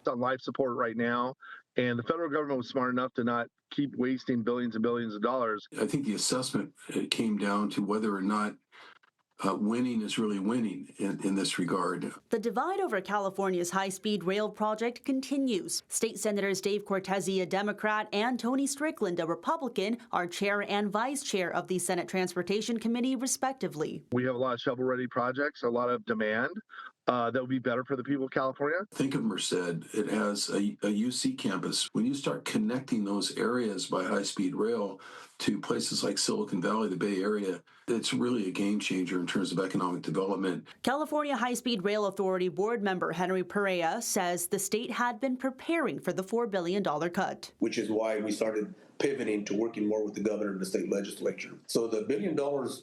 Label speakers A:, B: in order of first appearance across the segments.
A: on life support right now, and the federal government was smart enough to not keep wasting billions and billions of dollars.
B: I think the assessment came down to whether or not winning is really winning in this regard.
C: The divide over California's high-speed rail project continues. State Senators Dave Cortese, a Democrat, and Tony Strickland, a Republican, are chair and vice chair of the Senate Transportation Committee, respectively.
A: We have a lot of shovel-ready projects, a lot of demand. That would be better for the people of California.
B: Think of Merced. It has a UC campus. When you start connecting those areas by high-speed rail to places like Silicon Valley, the Bay Area, it's really a game changer in terms of economic development.
C: California High-Speed Rail Authority board member Henry Perea says the state had been preparing for the $4 billion cut.
D: Which is why we started pivoting to working more with the governor and the state legislature. So the $1 billion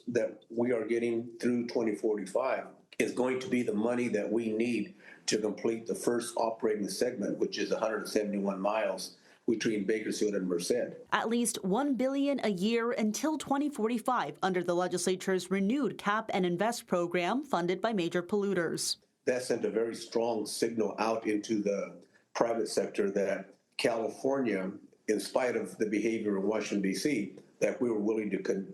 D: that we are getting through 2045 is going to be the money that we need to complete the first operating segment, which is 171 miles between Bakersfield and Merced.
C: At least $1 billion a year until 2045 under the legislature's renewed Cap and Invest program funded by major polluters.
D: That sent a very strong signal out into the private sector that California, in spite of the behavior in Washington, D.C., that we were willing to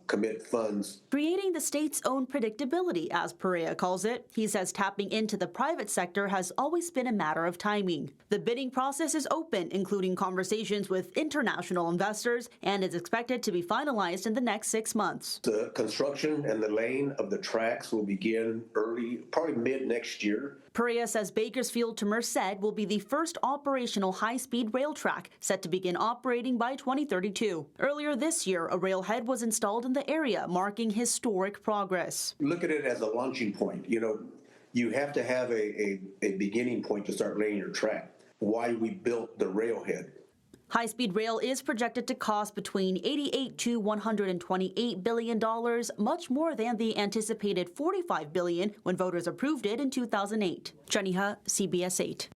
D: commit funds.
C: Creating the state's own predictability, as Perea calls it. He says tapping into the private sector has always been a matter of timing. The bidding process is open, including conversations with international investors, and is expected to be finalized in the next 6 months.
D: The construction and the laying of the tracks will begin early, probably mid next year.
C: Perea says Bakersfield to Merced will be the first operational high-speed rail track, set to begin operating by 2032. Earlier this year, a railhead was installed in the area, marking historic progress.
D: Look at it as a launching point. You know, you have to have a beginning point to start laying your track. Why we built the railhead.
C: High-speed rail is projected to cost between $88 to $128 billion, much more than the anticipated $45 billion when voters approved it in 2008. Jenny Ha, CBS 8.